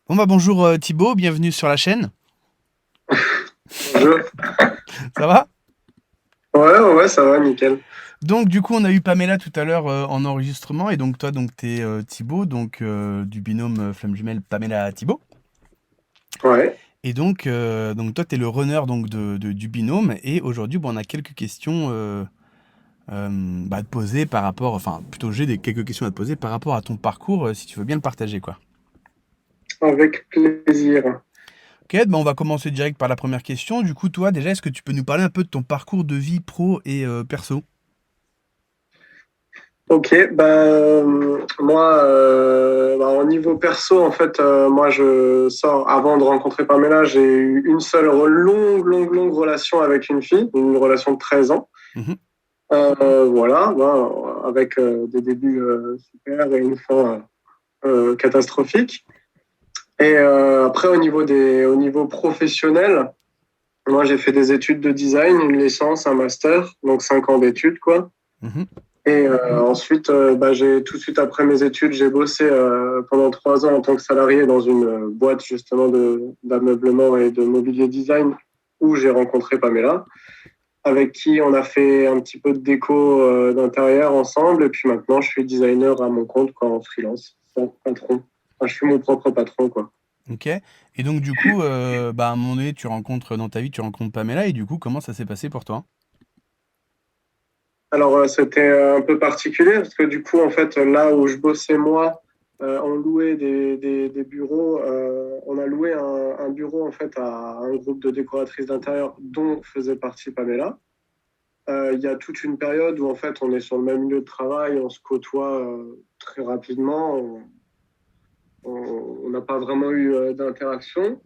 Bon bah bonjour Thibaut, bienvenue sur la chaîne. Bonjour. Ça va? Ouais, ouais, ouais, ça va, nickel. Donc du coup on a eu Pamela tout à l'heure en enregistrement et donc toi donc t'es Thibaut donc du binôme flamme jumelle Pamela Thibaut Ouais, et donc toi t'es le runner donc du binôme et aujourd'hui bon, on a quelques questions à te poser par rapport enfin plutôt j'ai quelques questions à te poser par rapport à ton parcours si tu veux bien le partager quoi. avec plaisir. Ok, bah on va commencer direct par la première question. Du coup toi déjà est-ce que tu peux nous parler un peu de ton parcours de vie pro et perso? Ok, moi, au niveau perso, en fait, moi, je sors avant de rencontrer Pamela, j'ai eu une seule longue relation avec une fille, une relation de 13 ans. Mhm. Voilà, avec des débuts super et une fin catastrophique. Et après, au niveau professionnel, moi, j'ai fait des études de design, une licence, un master, donc 5 ans d'études, quoi. Mhm. Et ensuite, j'ai tout de suite après mes études, j'ai bossé pendant 3 ans en tant que salarié dans une boîte justement d'ameublement et de mobilier design où j'ai rencontré Pamela, avec qui on a fait un petit peu de déco d'intérieur ensemble. Et puis maintenant, je suis designer à mon compte, quoi, en freelance, sans patron. Enfin, je suis mon propre patron, quoi. Ok. Et donc du coup, bah, à un moment donné, tu rencontres dans ta vie, tu rencontres Pamela, et du coup, comment ça s'est passé pour toi? Alors, c'était un peu particulier parce que du coup, en fait, là où je bossais moi, on louait des bureaux. On a loué un bureau en fait à un groupe de décoratrices d'intérieur dont faisait partie Pamela. Il y a toute une période où en fait, on est sur le même lieu de travail, on se côtoie très rapidement, on n'a pas vraiment eu d'interaction.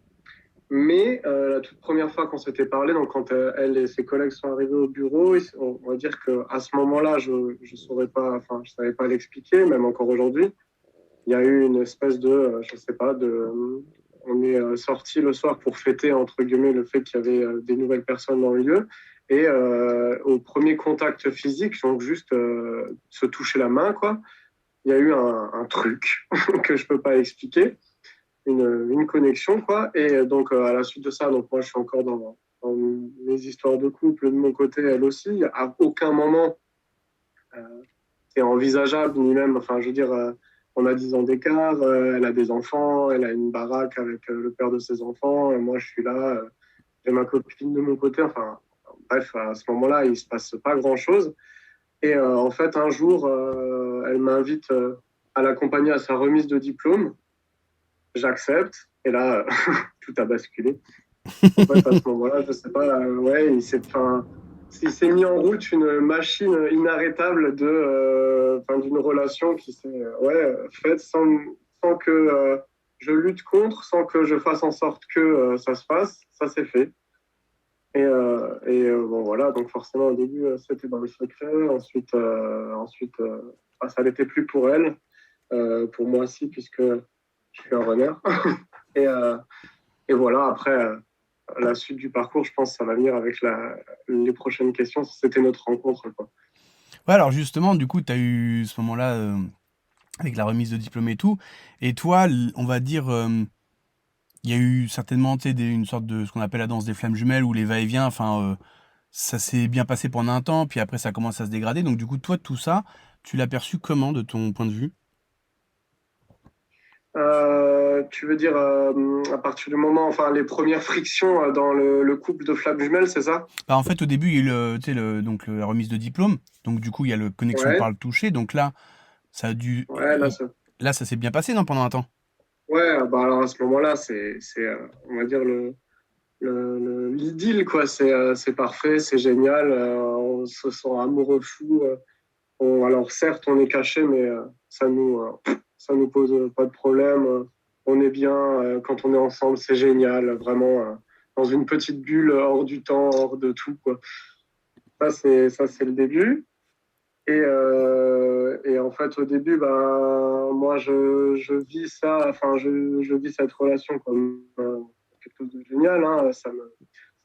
Mais la toute première fois qu'on s'était parlé, donc quand elle et ses collègues sont arrivés au bureau, on va dire qu'à ce moment-là, je saurais pas, enfin, je savais pas l'expliquer, même encore aujourd'hui. Il y a eu une espèce de, je sais pas, on est sorti le soir pour fêter entre guillemets le fait qu'il y avait des nouvelles personnes dans le lieu. Et au premier contact physique, donc juste se toucher la main, quoi, il y a eu un truc que je peux pas expliquer une connexion, quoi. Et donc, à la suite de ça, donc moi, je suis encore dans mes histoires de couple de mon côté, elle aussi. À aucun moment, c'est envisageable, ni même, enfin, je veux dire, on a 10 ans d'écart, elle a des enfants, elle a une baraque avec le père de ses enfants, et moi, je suis là, j'ai ma copine de mon côté, enfin, bref, à ce moment-là, il se passe pas grand-chose. Et en fait, un jour, elle m'invite à l'accompagner à sa remise de diplôme. J'accepte. Et là, tout a basculé. En fait, à ce moment-là, je sais pas, ouais, il s'est mis en route une machine inarrêtable d'une relation qui s'est faite sans que je lutte contre, sans que je fasse en sorte que ça se fasse. Ça s'est fait. Bon, voilà, donc forcément, au début, c'était dans le secret. Ensuite, ça n'était plus pour elle, pour moi aussi, puisque je suis un runner. Et, euh, et voilà, après, la suite du parcours, je pense que ça va venir avec les prochaines questions. C'était notre rencontre, quoi. Ouais, alors justement, du coup, tu as eu ce moment-là avec la remise de diplôme et tout, et toi, on va dire, il y a eu certainement, tu sais, une sorte de ce qu'on appelle la danse des flammes jumelles ou les va-et-vient, enfin, ça s'est bien passé pendant un temps, puis après ça commence à se dégrader, donc du coup, toi, tout ça, tu l'as perçu comment de ton point de vue? Tu veux dire à partir du moment, enfin, les premières frictions dans le couple de flammes jumelles, c'est ça? Bah, en fait, au début, il y a eu tu sais, la remise de diplôme, donc du coup, il y a le connexion par Ouais, le toucher, donc là, ça a dû, ouais, là, ça s'est bien passé, non, pendant un temps? ouais, bah alors à ce moment-là, on va dire l'idylle, quoi. C'est parfait, c'est génial. On se sent amoureux fou. Alors certes, on est caché, mais ça nous pose pas de problème. On est bien quand on est ensemble, c'est génial, vraiment dans une petite bulle hors du temps, hors de tout, quoi. Ça c'est le début. Et en fait, au début, moi, je vis ça, enfin, je vis cette relation comme quelque chose de génial, hein. Ça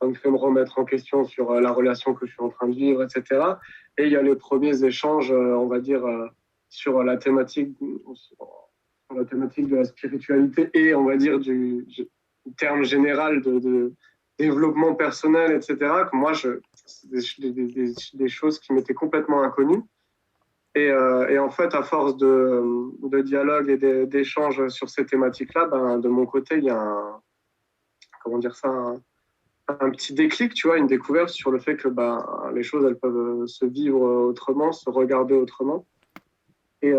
me fait me remettre en question sur la relation que je suis en train de vivre, etc. Et il y a les premiers échanges, on va dire, sur la thématique, sur la thématique de la spiritualité et, on va dire, du terme général de développement personnel, etc., que moi, c'est des choses qui m'étaient complètement inconnues. Et en fait, à force de dialogue et d'échanges sur ces thématiques-là, ben, de mon côté, il y a comment dire ça, un petit déclic, tu vois, une découverte sur le fait que ben, les choses, elles peuvent se vivre autrement, se regarder autrement. Et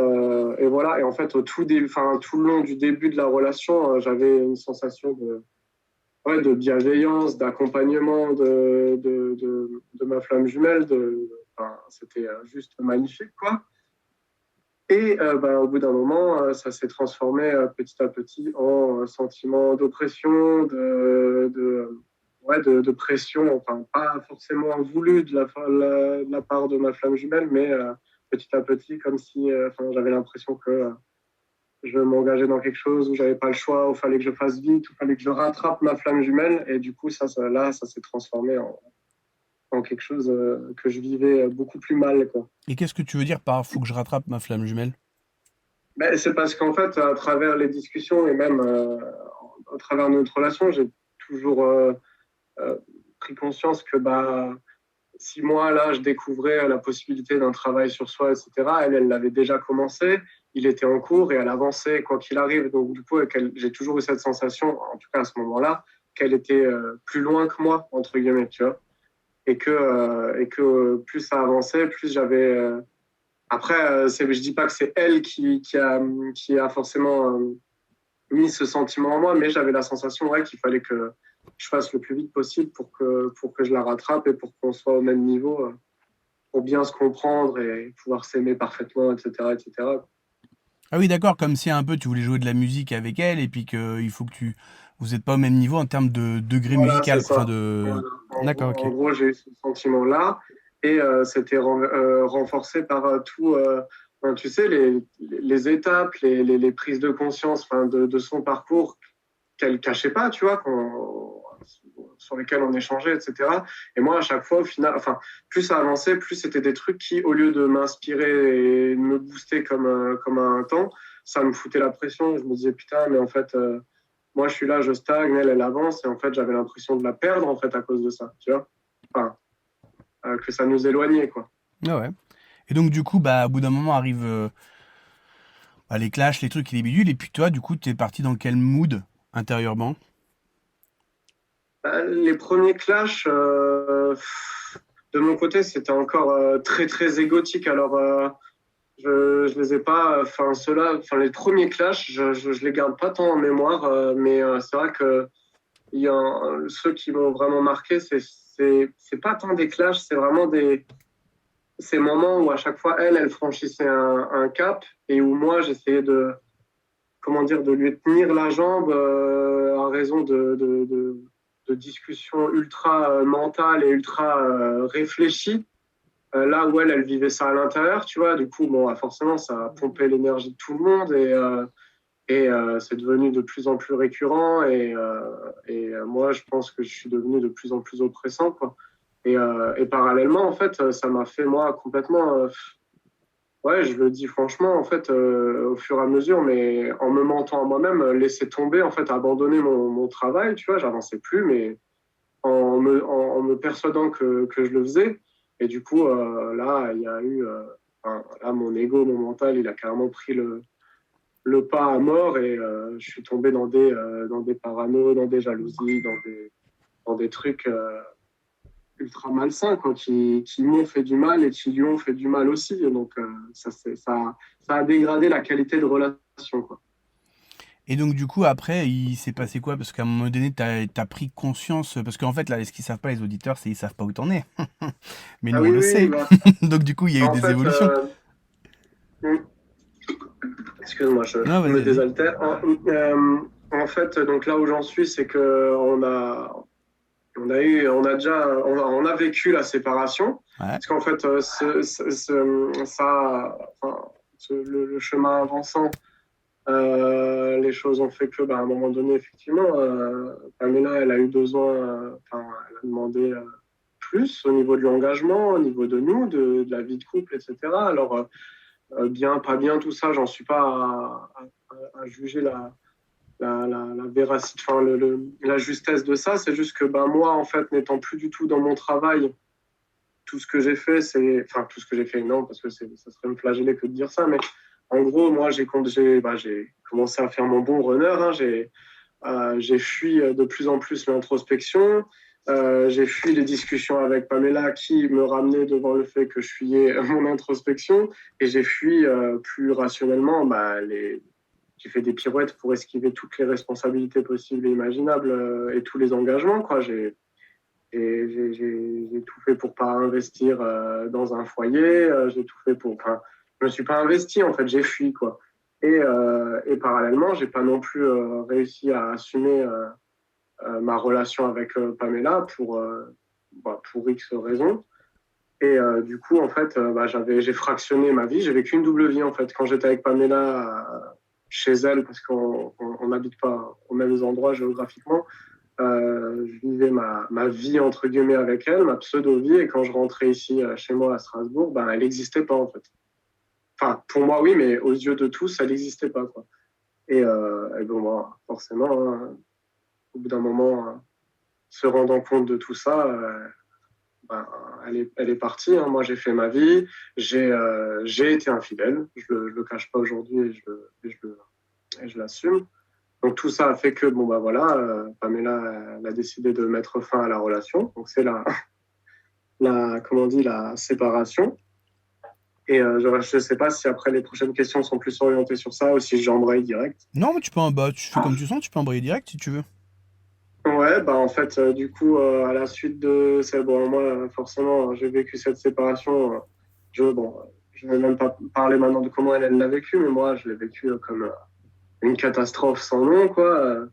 voilà, et en fait, tout le long du début de la relation, j'avais une sensation de bienveillance, d'accompagnement de ma flamme jumelle. C'était juste magnifique, quoi. Et ben, au bout d'un moment, ça s'est transformé petit à petit en sentiment d'oppression, de pression, enfin pas forcément voulu de la part de ma flamme jumelle, mais petit à petit, comme si j'avais l'impression que je m'engageais dans quelque chose où j'avais pas le choix, où il fallait que je fasse vite, où il fallait que je rattrape ma flamme jumelle. Et du coup, ça s'est transformé en quelque chose que je vivais beaucoup plus mal, quoi. Et qu'est-ce que tu veux dire par faut que je rattrape ma flamme jumelle? Ben, c'est parce qu'en fait, à travers les discussions et même à travers notre relation, j'ai toujours euh, pris conscience que bah, si moi, là, je découvrais la possibilité d'un travail sur soi, etc., elle l'avait déjà commencé, il était en cours et elle avançait quoi qu'il arrive. Donc, du coup, j'ai toujours eu cette sensation, en tout cas à ce moment-là, qu'elle était plus loin que moi, entre guillemets, tu vois. Et que plus ça avançait, plus j'avais. Après, je dis pas que c'est elle qui a forcément mis ce sentiment en moi, mais j'avais la sensation ouais, qu'il fallait que je fasse le plus vite possible pour que je la rattrape et pour qu'on soit au même niveau, pour bien se comprendre et pouvoir s'aimer parfaitement, etc., etc. Ah oui, d'accord, comme si un peu tu voulais jouer de la musique avec elle et puis que il faut que vous n'êtes pas au même niveau en termes de degré Voilà, c'est musical, quoi. Enfin ça. de. Voilà. En D'accord, gros, ok. en gros, j'ai eu ce sentiment-là et c'était renforcé par tout, ben, tu sais, les étapes, les prises de conscience enfin, de son parcours qu'elle cachait pas, tu vois, sur lesquels on échangeait, etc. Et moi, à chaque fois, au final, enfin, plus ça avançait, plus c'était des trucs qui, au lieu de m'inspirer et de me booster comme un temps, ça me foutait la pression. Je me disais, putain, mais en fait, moi, je suis là, je stagne, elle avance, et en fait, j'avais l'impression de la perdre, en fait, à cause de ça, tu vois. Enfin, que ça nous éloignait, quoi. Ah ouais. Et donc du coup, bah, au bout d'un moment arrivent bah, les clashs, les trucs et les bidules, et puis toi, du coup, t'es parti dans quel mood intérieurement? Les premiers clashs, de mon côté, c'était encore très, très égotique. Alors, je les ai pas, enfin ceux-là, enfin les premiers clashs, je les garde pas tant en mémoire, mais c'est vrai que ceux qui m'ont vraiment marqué, c'est pas tant des clashs, c'est vraiment ces moments où à chaque fois elle franchissait un cap et où moi j'essayais comment dire, de lui tenir la jambe à raison de discussions ultra mentales et ultra réfléchies là où elle vivait ça à l'intérieur, tu vois. Du coup, bon, forcément, ça a pompé l'énergie de tout le monde et c'est devenu de plus en plus récurrent. Et moi, je pense que je suis devenu de plus en plus oppressant, quoi. Et parallèlement, en fait, ça m'a fait, moi, complètement. Ouais, je le dis franchement, en fait, au fur et à mesure, mais en me mentant à moi-même, laisser tomber, en fait, abandonner mon travail, tu vois, j'avançais plus, mais en me persuadant que je le faisais. Et du coup, là, il y a eu, enfin, là, mon ego, mon mental, il a carrément pris le pas à mort et je suis tombé dans des parano, dans des jalousies, dans des trucs ultra malsains, quoi, qui m'ont fait du mal et qui lui ont fait du mal aussi. Et donc, ça a dégradé la qualité de relation, quoi. Et donc du coup, après, il s'est passé quoi? Parce qu'à un moment donné, t'as pris conscience, parce qu'en fait, là, ce qu'ils savent pas, les auditeurs, c'est ils savent pas où t'en es. Mais Ah nous, on oui, le oui, sait. bah, Donc du coup, il y a eu en des fait, évolutions. excuse-moi, je Non, vas-y, me vas-y. désaltère. En fait, donc là où j'en suis, c'est que on a déjà, on a vécu la séparation. Ouais. Parce qu'en fait, enfin, le chemin avançant, les choses ont fait que, bah, à un moment donné, effectivement, Pamela, elle a eu besoin, enfin, elle a demandé plus au niveau de l'engagement, au niveau de nous, de la vie de couple, etc. Alors, bien, pas bien, tout ça, j'en suis pas à juger la véracité, enfin, la justesse de ça. C'est juste que ben, moi, en fait, n'étant plus du tout dans mon travail, tout ce que j'ai fait, c'est. Enfin, tout ce que j'ai fait, non, parce que ça serait me flageller que de dire ça, mais en gros, moi, j'ai commencé à faire mon bon runner. Hein, j'ai fui de plus en plus l'introspection. J'ai fui les discussions avec Pamela qui me ramenaient devant le fait que je fuyais mon introspection. Et j'ai fui plus rationnellement j'ai fait des pirouettes pour esquiver toutes les responsabilités possibles et imaginables et tous les engagements. Quoi. J'ai tout fait pour pas investir dans un foyer. J'ai tout fait pour. Enfin, je me suis pas investi en fait. J'ai fui quoi. Et parallèlement, j'ai pas non plus réussi à assumer ma relation avec Pamela pour X raisons. Et du coup, en fait, j'ai fractionné ma vie. J'ai vécu une double vie en fait. Quand j'étais avec Pamela chez elle, parce qu'on n'habite pas aux mêmes endroits géographiquement. Je vivais ma vie entre guillemets avec elle, ma pseudo-vie, et quand je rentrais ici chez moi à Strasbourg, ben, elle n'existait pas en fait. Enfin, pour moi oui, mais aux yeux de tous, elle n'existait pas quoi. Et bon, moi, forcément, hein, au bout d'un moment, se rendant compte de tout ça, ben, elle est partie. Hein. Moi, j'ai fait ma vie, j'ai été infidèle, je le cache pas aujourd'hui et je l'assume. Donc tout ça a fait que bon bah voilà, Pamela elle a décidé de mettre fin à la relation. Donc c'est la comment on dit la séparation. Et je ne sais pas si après les prochaines questions sont plus orientées sur ça ou si j'embraye direct. Non, mais tu fais comme tu sens, tu peux embrayer direct si tu veux. Ouais, bah en fait du coup à la suite de ça, bon moi forcément j'ai vécu cette séparation. Je vais même pas parler maintenant de comment elle l'a vécu, mais moi je l'ai vécu comme une catastrophe sans nom quoi.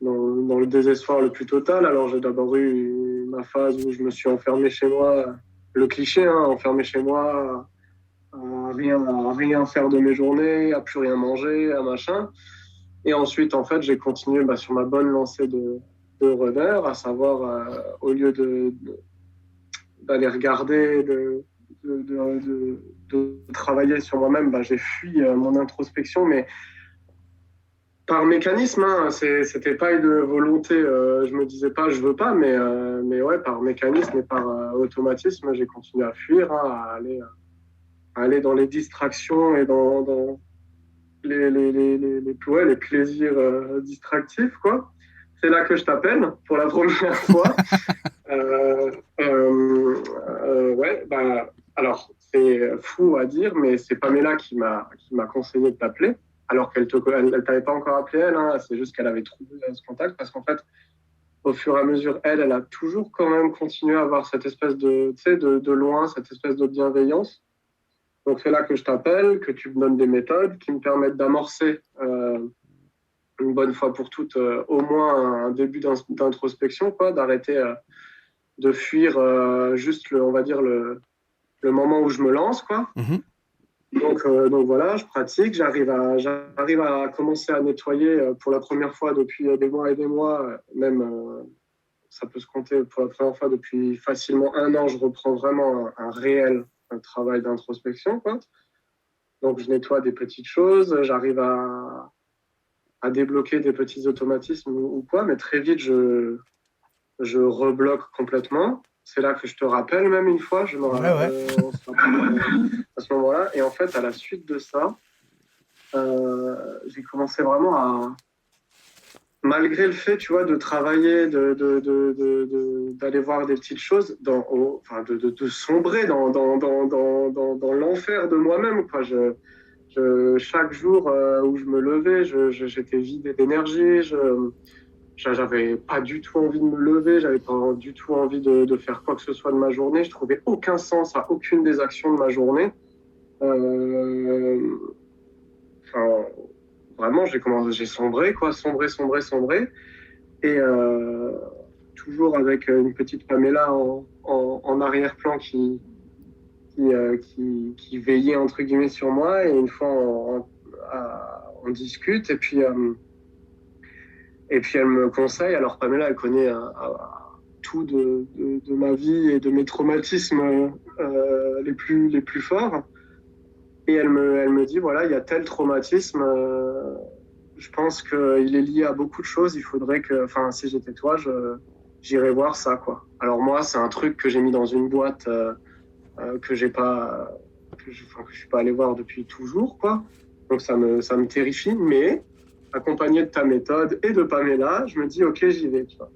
Dans le désespoir le plus total. Alors j'ai d'abord eu ma phase où je me suis enfermé chez moi, le cliché, hein, enfermé chez moi, à rien faire de mes journées, à plus rien manger, à machin. Et ensuite, en fait, j'ai continué sur ma bonne lancée de runner, à savoir, au lieu d'aller regarder, de travailler sur moi-même, j'ai fui mon introspection, mais par mécanisme, hein, c'était pas une volonté. Je me disais pas, je veux pas, mais ouais, par mécanisme et par automatisme, j'ai continué à fuir, hein, à aller dans les distractions et dans les plaisirs distractifs, quoi. C'est là que je t'appelle pour la première fois. Ouais, alors c'est fou à dire, mais c'est Pamela qui m'a conseillé de t'appeler alors elle t'avait pas encore appelé elle, hein, c'est juste qu'elle avait trouvé ce contact parce qu'en fait, au fur et à mesure, elle a toujours quand même continué à avoir cette espèce de loin, cette espèce de bienveillance. Donc c'est là que je t'appelle, que tu me donnes des méthodes qui me permettent d'amorcer une bonne fois pour toutes au moins un début d'introspection, quoi, d'arrêter de fuir juste on va dire le moment où je me lance, quoi. Mhm. Donc voilà, je pratique, j'arrive à commencer à nettoyer pour la première fois depuis des mois et des mois, même ça peut se compter pour la première fois depuis facilement un an, je reprends vraiment un réel travail d'introspection, quoi. Donc je nettoie des petites choses, j'arrive à débloquer des petits automatismes ou quoi, mais très vite je rebloque complètement. C'est là que je te rappelle même une fois, je me Ouais, ouais. on se rappelle à ce moment-là. Et en fait, à la suite de ça, j'ai commencé vraiment malgré le fait, tu vois, de travailler, d'aller voir des petites choses, de sombrer dans l'enfer de moi-même, quoi. Chaque jour où je me levais, j'étais vidé d'énergie, j'avais pas du tout envie de me lever, j'avais pas du tout envie de faire quoi que ce soit de ma journée. Je trouvais aucun sens à aucune des actions de ma journée. Enfin, vraiment, j'ai sombré, quoi, sombré. Et toujours avec une petite Pamela en arrière-plan qui veillait entre guillemets sur moi. Et une fois, on discute et puis elle me conseille. Alors Pamela, elle connaît tout de ma vie et de mes traumatismes les plus forts. Et elle me dit, voilà, il y a tel traumatisme je pense qu'il est lié à beaucoup de choses. Il faudrait que, enfin, si j'étais toi, j'irais voir ça, quoi. Alors moi, c'est un truc que j'ai mis dans une boîte que j'ai pas, enfin, que je suis pas allé voir depuis toujours, quoi. Donc ça me terrifie, mais accompagné de ta méthode et de Pamela, je me dis, ok, j'y vais, tu vois.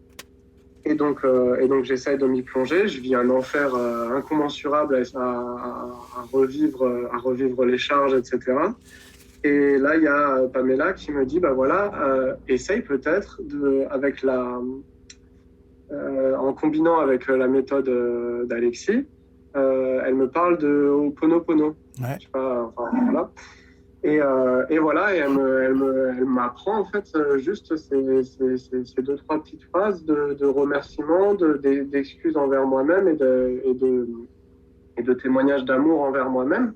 Et donc j'essaye de m'y plonger. Je vis un enfer incommensurable à revivre les charges, etc. Et là, il y a Pamela qui me dit, bah voilà, essaye peut-être en combinant avec la méthode d'Alexis, elle me parle de Ho'oponopono. Ouais. Je sais pas, enfin, voilà. Et voilà, et elle m'apprend en fait juste ces deux, trois petites phrases de remerciements, d'excuses envers moi-même et de témoignages d'amour envers moi-même,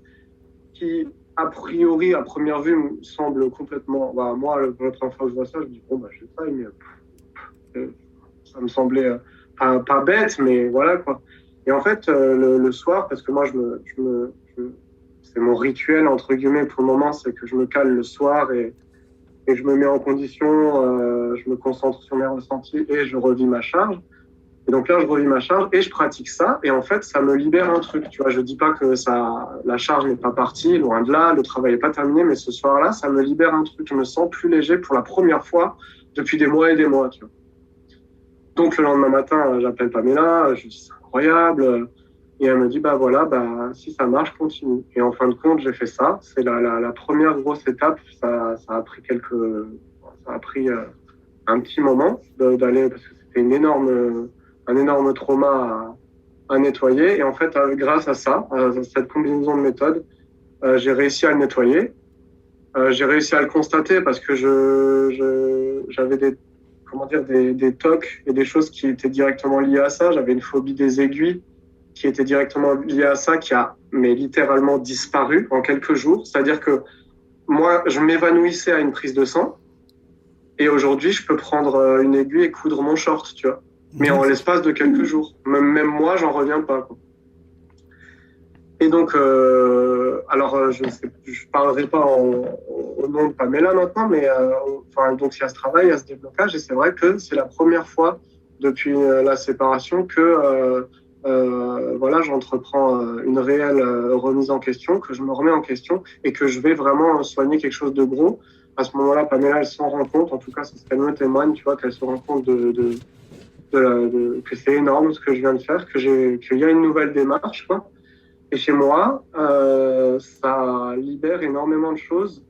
qui, a priori, à première vue, me semble complètement. Bah, moi, la première fois que je vois ça, je me dis, bon, bah, je sais pas, mais ça me semblait pas bête, mais voilà quoi. Et en fait, le soir, parce que moi, c'est mon rituel, entre guillemets, pour le moment, c'est que je me cale le soir et je me mets en condition, je me concentre sur mes ressentis et je revis ma charge. Et donc là, je revis ma charge et je pratique ça. Et en fait, ça me libère un truc. Tu vois, je dis pas que la charge n'est pas partie, loin de là, le travail n'est pas terminé, mais ce soir-là, ça me libère un truc. Je me sens plus léger pour la première fois depuis des mois et des mois. Tu vois. Donc le lendemain matin, j'appelle Pamela, je dis c'est incroyable. Et elle me dit, bah voilà, bah, si ça marche, continue. Et en fin de compte, j'ai fait ça. C'est la première grosse étape. Ça a pris un petit moment d'aller, parce que c'était un énorme trauma à nettoyer. Et en fait, grâce à ça, à cette combinaison de méthodes, j'ai réussi à le nettoyer. J'ai réussi à le constater parce que j'avais des tocs et des choses qui étaient directement liées à ça. J'avais une phobie des aiguilles qui était directement liée à ça, qui a mais littéralement disparu en quelques jours. C'est-à-dire que moi, je m'évanouissais à une prise de sang et aujourd'hui, je peux prendre une aiguille et coudre mon short, tu vois. Mais en l'espace de quelques jours. Même moi, j'en reviens pas, quoi. Et donc, alors, je ne parlerai pas au nom de Pamela maintenant, mais donc il y a ce travail, il y a ce déblocage, et c'est vrai que c'est la première fois depuis la séparation que voilà, j'entreprends une réelle remise en question, que je me remets en question et que je vais vraiment soigner quelque chose de gros. À ce moment-là, Pamela, elle s'en rend compte, en tout cas, c'est ce qu'elle me témoigne, tu vois, qu'elle se rend compte que c'est énorme ce que je viens de faire, qu'il y a une nouvelle démarche, quoi. Et chez moi, ça libère énormément de choses,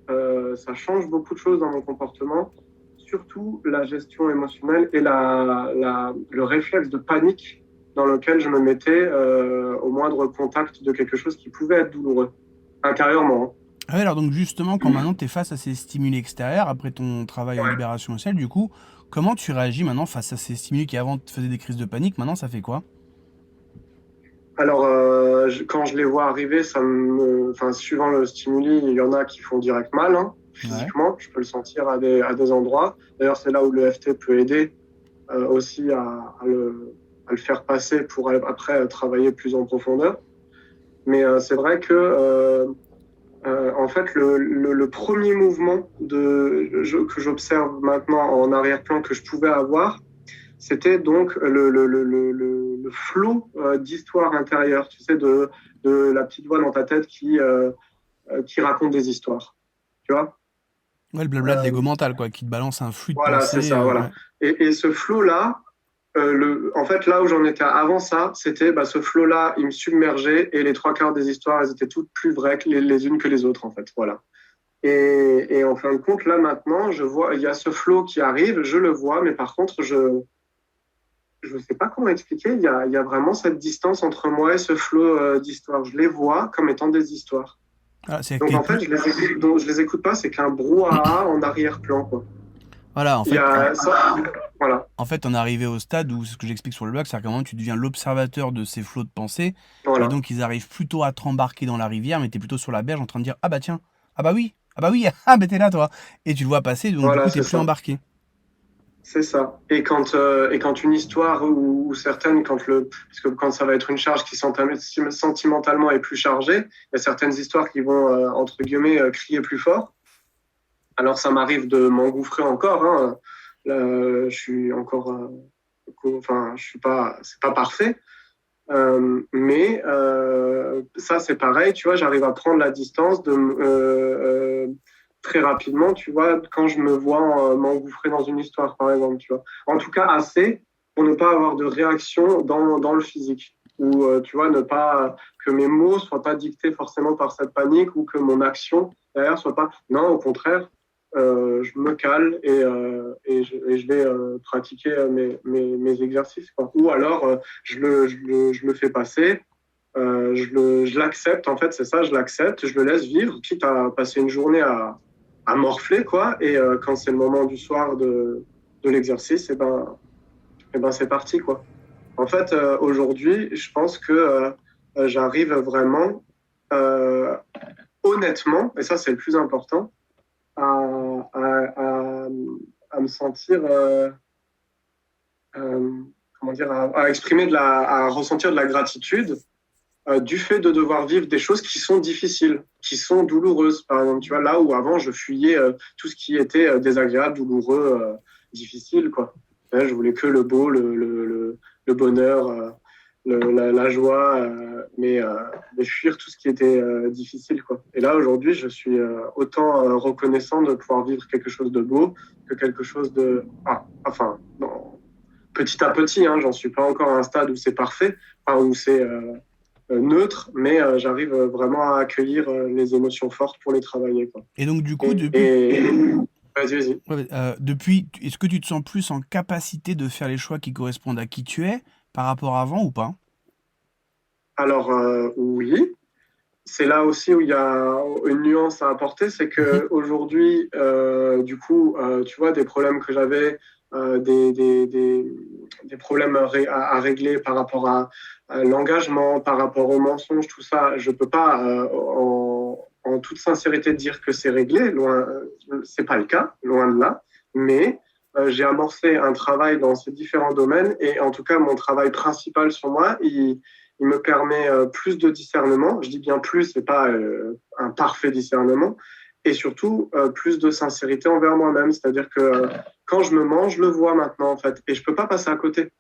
ça change beaucoup de choses dans mon comportement, surtout la gestion émotionnelle et le réflexe de panique dans lequel je me mettais au moindre contact de quelque chose qui pouvait être douloureux, intérieurement. Ah ouais, alors donc justement, quand maintenant tu es face à ces stimuli extérieurs, après ton travail en Ouais. libération émotionnelle, du coup, comment tu réagis maintenant face à ces stimuli qui avant te faisaient des crises de panique, maintenant ça fait quoi? Alors, quand je les vois arriver, enfin, suivant le stimuli, il y en a qui font direct mal, hein, Ouais. physiquement. Je peux le sentir à des endroits. D'ailleurs, c'est là où le FT peut aider aussi à le faire passer pour après travailler plus en profondeur. Mais c'est vrai que en fait, le premier mouvement que j'observe maintenant en arrière-plan que je pouvais avoir, c'était donc le flot d'histoires intérieures, tu sais, de la petite voix dans ta tête qui raconte des histoires, tu vois. Ouais, le blabla de l'ego mental, quoi, qui te balance un flux de Voilà, c'est pensée. ça, voilà. Ouais. Et ce flot-là, en fait, là où j'en étais avant ça, c'était bah, ce flot-là, il me submergeait et les trois quarts des histoires, elles étaient toutes plus vraies que les unes que les autres, en fait. Voilà. Et en fin de compte, là maintenant, je vois, il y a ce flot qui arrive, je le vois, mais par contre, je ne sais pas comment expliquer, il y a vraiment cette distance entre moi et ce flot d'histoires. Je les vois comme étant des histoires. Voilà, c'est que Donc t'es en fait, plus. je les écoute pas, c'est qu'un brouhaha en arrière-plan, quoi. Voilà, Il y a ça, voilà, en fait, on est arrivé au stade où, ce que j'explique sur le blog, c'est qu'à un moment, tu deviens l'observateur de ces flots de pensée, et voilà. donc ils arrivent plutôt à t'embarquer dans la rivière, mais t'es plutôt sur la berge en train de dire, ah bah tiens, ah bah oui, ah bah t'es là toi, et tu le vois passer, donc du Voilà, coup t'es c'est plus ça. embarqué. C'est ça. Et quand une histoire ou certaines, parce que quand ça va être une charge qui sentimentalement est plus chargée, il y a certaines histoires qui vont, entre guillemets, crier plus fort. Alors, ça m'arrive de m'engouffrer encore, hein. Là, je suis encore, enfin, je suis pas, c'est pas parfait. Mais ça, c'est pareil, tu vois, j'arrive à prendre la distance très rapidement, tu vois, quand je me vois m'engouffrer dans une histoire, par exemple, tu vois. En tout cas, assez pour ne pas avoir de réaction dans le physique. Ou, tu vois, ne pas que mes mots soient pas dictés forcément par cette panique ou que mon action derrière soit pas. Non, au contraire, je me cale et je vais pratiquer mes exercices, quoi. Ou alors, je le fais passer, je l'accepte, en fait, c'est ça, je l'accepte, je le laisse vivre, quitte à passer une journée à morfler, quoi. Et quand c'est le moment du soir de l'exercice, et ben c'est parti, quoi. En fait, aujourd'hui, je pense que j'arrive vraiment, euh, honnêtement, et ça, c'est le plus important, à, à, à, à me sentir, comment dire, à exprimer à ressentir de la gratitude du fait de devoir vivre des choses qui sont difficiles, qui sont douloureuses. Par exemple, tu vois, là où avant je fuyais tout ce qui était désagréable, douloureux, difficile, quoi. Ouais, je voulais que le beau, le bonheur, la joie, mais fuir tout ce qui était difficile, quoi. Et là, aujourd'hui, je suis autant reconnaissant de pouvoir vivre quelque chose de beau que quelque chose de... Ah, enfin, non, petit à petit, hein, j'en suis pas encore à un stade où c'est parfait, enfin, où c'est neutre, mais j'arrive vraiment à accueillir les émotions fortes pour les travailler, quoi. Et donc, du coup, Et, depuis, et... Vas-y, vas-y. ouais, depuis, est-ce que tu te sens plus en capacité de faire les choix qui correspondent à qui tu es par rapport à avant ou pas? Alors, oui, c'est là aussi où il y a une nuance à apporter, c'est Mhm. que aujourd'hui, du coup, tu vois, des problèmes que j'avais, euh, des, des, des, des problèmes à régler par rapport à l'engagement, par rapport aux mensonges, tout ça, je peux pas, en toute sincérité, dire que c'est réglé. Loin, c'est pas le cas, loin de là. Mais j'ai amorcé un travail dans ces différents domaines et en tout cas, mon travail principal sur moi, il me permet plus de discernement. Je dis bien plus, c'est pas un parfait discernement. Et surtout, plus de sincérité envers moi-même. C'est-à-dire que quand je me mange, je le vois maintenant, en fait. Et je peux pas passer à côté.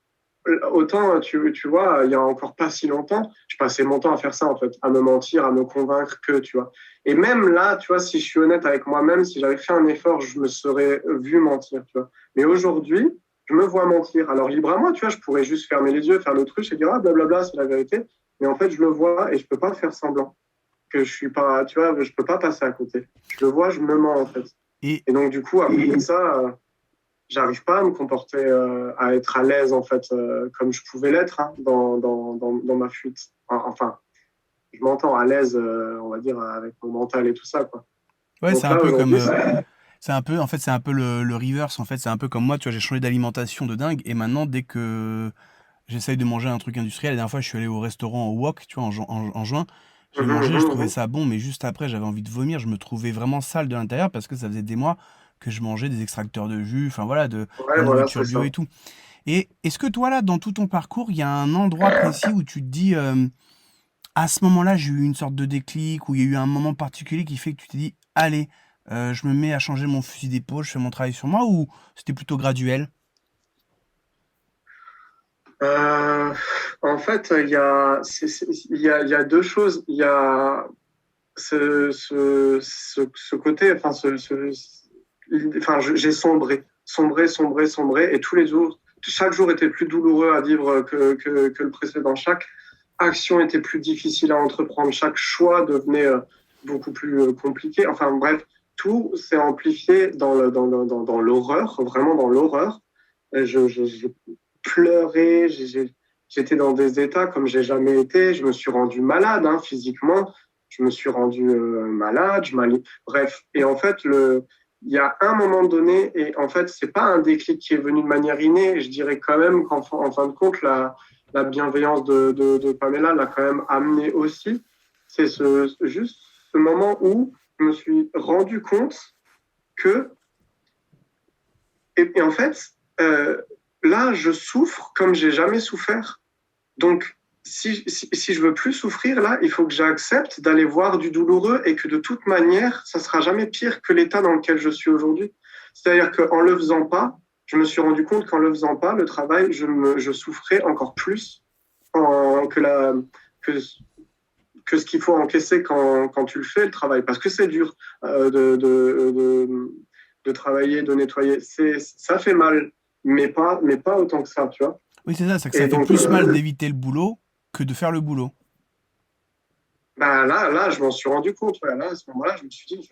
Autant, tu vois, il y a encore pas si longtemps, je passais mon temps à faire ça, en fait, à me mentir, à me convaincre que, tu vois. Et même là, tu vois, si je suis honnête avec moi-même, si j'avais fait un effort, je me serais vu mentir, tu vois. Mais aujourd'hui, je me vois mentir. Alors, libre à moi, tu vois, je pourrais juste fermer les yeux, faire l'autruche et dire, ah, blablabla, c'est la vérité. Mais en fait, je le vois et je peux pas faire semblant que je suis pas, tu vois, je peux pas passer à côté. Je le vois, je me mens, en fait. Et Et donc, du coup, après ça, j'arrive pas à me comporter, à être à l'aise en fait, comme je pouvais l'être, hein, dans ma fuite. Enfin, je m'entends à l'aise, on va dire, avec mon mental et tout ça, quoi. ouais, c'est Donc un là, peu comme, aujourd'hui, c'est... c'est un peu, en fait, c'est un peu le reverse. En fait, c'est un peu comme moi. Tu vois, j'ai changé d'alimentation de dingue. Et maintenant, dès que j'essaye de manger un truc industriel, la dernière fois, je suis allé au restaurant au wok, tu vois, en juin. J'ai Mhm, mangé, je trouvais mhm, ça bon, mais juste après, j'avais envie de vomir. Je me trouvais vraiment sale de l'intérieur parce que ça faisait des mois que je mangeais des extracteurs de jus, enfin voilà, de ouais, la voilà, nourriture c'est bio ça. et tout. Et est-ce que toi, là, dans tout ton parcours, il y a un endroit précis où tu te dis, à ce moment-là, j'ai eu une sorte de déclic, où il y a eu un moment particulier qui fait que tu t'es dit, allez, je me mets à changer mon fusil d'épaule, je fais mon travail sur moi, ou c'était plutôt graduel? Euh, En fait, il y a deux choses. Il y a ce côté, enfin, enfin, j'ai sombré, et tous les jours, chaque jour était plus douloureux à vivre que le précédent. Chaque action était plus difficile à entreprendre, chaque choix devenait beaucoup plus compliqué. Enfin, bref, tout s'est amplifié dans l'horreur, vraiment dans l'horreur. Je pleurais, j'étais dans des états comme j'ai jamais été. Je me suis rendu malade, hein, physiquement. Je me suis rendu malade. Bref, et en fait, il y a un moment donné, et en fait, c'est pas un déclic qui est venu de manière innée. Je dirais quand même en fin de compte, la bienveillance de Pamela l'a quand même amené aussi. C'est juste ce moment où je me suis rendu compte que, et en fait, euh, là, je souffre comme j'ai jamais souffert. Donc, si je veux plus souffrir, là, il faut que j'accepte d'aller voir du douloureux et que de toute manière, ça sera jamais pire que l'état dans lequel je suis aujourd'hui. C'est-à-dire qu'en le faisant pas, je me suis rendu compte qu'en le faisant pas, le travail, je souffrais encore plus que, que, que ce qu'il faut encaisser quand tu le fais, le travail. Parce que c'est dur de travailler, de nettoyer. Ça fait mal, mais pas autant que ça, tu vois. Oui, c'est ça, c'est que ça Et fait donc, plus mal d'éviter le boulot que de faire le boulot. bah là, je m'en suis rendu compte. Ouais. Là, à ce moment-là, je me suis dit,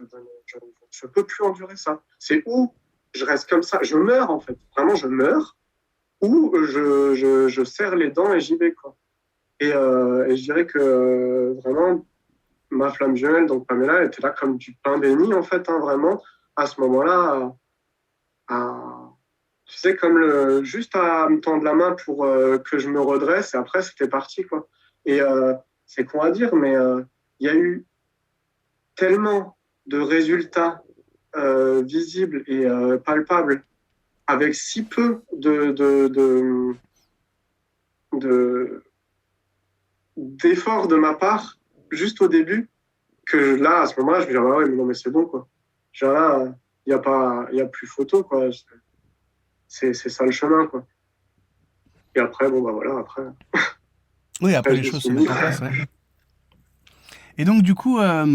je peux plus endurer ça. C'est où je reste comme ça. Je meurs, en fait. Vraiment, je meurs. Ou je serre les dents et j'y vais, quoi. Et je dirais que vraiment, ma flamme jumelle, donc Pamela, elle était là comme du pain béni, en fait, hein, vraiment, à ce moment-là, tu sais, comme juste à me tendre la main pour que je me redresse, et après, c'était parti, quoi. Et c'est con à dire, mais il y a eu tellement de résultats visibles et palpables avec si peu de, d'efforts de ma part, juste au début, que là, à ce moment-là, je me dis, ah ouais, mais non, mais c'est bon, quoi. Genre là, il y a plus photo, quoi. C'est ça le chemin, quoi. Et après, bon, bah voilà, Oui, après après les je me choses suis se mis. mettent en place, ouais. Et donc, du coup, là,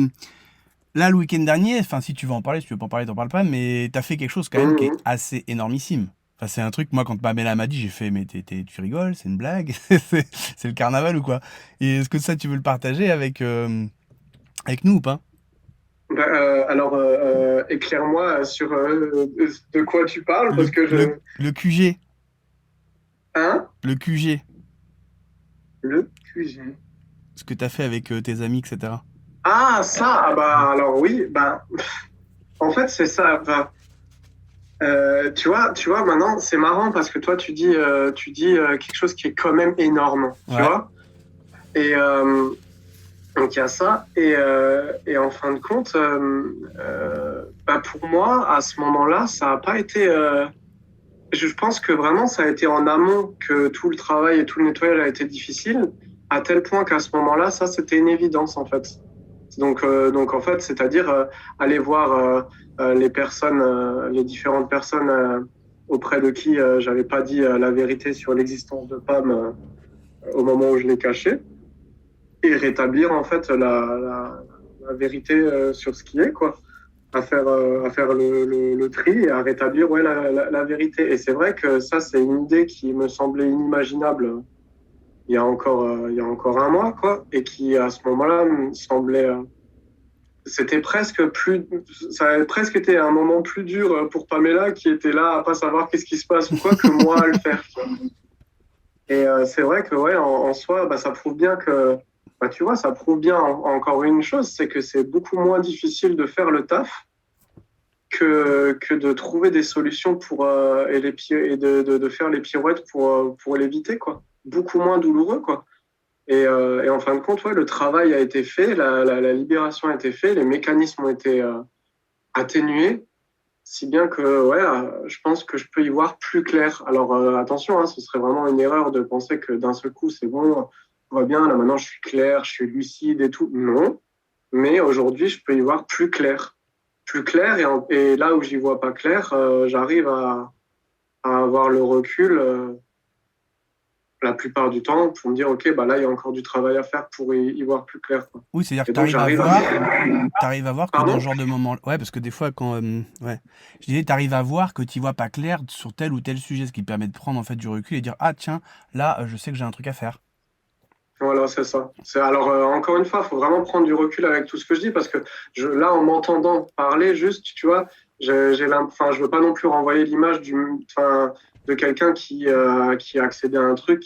le week-end dernier, enfin, si tu veux en parler, si tu veux pas en parler, t'en parles pas, mais t'as fait quelque chose quand même qui est Mhm. assez énormissime. Enfin, c'est un truc, moi, quand Pamela m'a dit, j'ai fait, mais tu rigoles, c'est une blague, c'est le carnaval ou quoi? Et est-ce que ça, tu veux le partager avec nous ou pas? Bah, alors, éclaire-moi sur de quoi tu parles, Le, parce que le, je. le QG, Hein? le QG, Le QG. ce que t'as fait avec tes amis, etc. Ah, ça, ah bah, alors oui, bah, en fait, c'est ça. Bah, tu vois, maintenant, c'est marrant parce que toi, tu dis quelque chose qui est quand même énorme, tu Ouais. vois? Et donc, il y a ça. Et en fin de compte, bah, pour moi, à ce moment-là, ça n'a pas été. Je pense que vraiment, ça a été en amont que tout le travail et tout le nettoyage a été difficile, à tel point qu'à ce moment-là, ça, c'était une évidence, en fait. Donc en fait, c'est-à-dire aller voir les personnes, les différentes personnes auprès de qui j'avais pas dit la vérité sur l'existence de Pam au moment où je l'ai caché, et rétablir en fait la vérité sur ce qui est, quoi. À faire le tri et à rétablir ouais, la vérité. Et c'est vrai que ça, c'est une idée qui me semblait inimaginable il y a encore un mois, quoi, et qui à ce moment-là me semblait c'était presque plus, ça a presque été un moment plus dur pour Pamela qui était là à pas savoir qu'est-ce qui se passe ou quoi que moi à le faire. Tu vois. Et c'est vrai que ouais, en soi, bah, ça prouve bien que, bah, tu vois, ça prouve bien encore une chose, c'est que c'est beaucoup moins difficile de faire le taf que de trouver des solutions pour de faire les pirouettes pour l'éviter quoi. Beaucoup moins douloureux quoi. Et en fin de compte, ouais, le travail a été fait, la libération a été faite, les mécanismes ont été atténués, si bien que ouais, je pense que je peux y voir plus clair. Alors attention, hein, ce serait vraiment une erreur de penser que d'un seul coup, c'est bon, tout va bien, là maintenant je suis clair, je suis lucide et tout. Non, mais aujourd'hui, je peux y voir plus clair. Plus clair, et là où j'y vois pas clair, j'arrive à avoir le recul. La plupart du temps pour me dire, OK, bah là, il y a encore du travail à faire pour y voir plus clair. Quoi. Oui, c'est-à-dire que Et donc, j'arrive à... t'arrives à voir que dans Pardon? ce genre de moment, ouais, parce que des fois, quand, ouais, je disais, t'arrives à voir que tu vois pas clair sur tel ou tel sujet, ce qui te permet de prendre en fait du recul et dire, ah tiens, là, je sais que j'ai un truc à faire. Voilà, c'est ça. Alors, encore une fois, il faut vraiment prendre du recul avec tout ce que je dis parce que là, en m'entendant parler, juste, tu vois, enfin, je veux pas non plus renvoyer l'image enfin, de quelqu'un qui a accédé à un truc,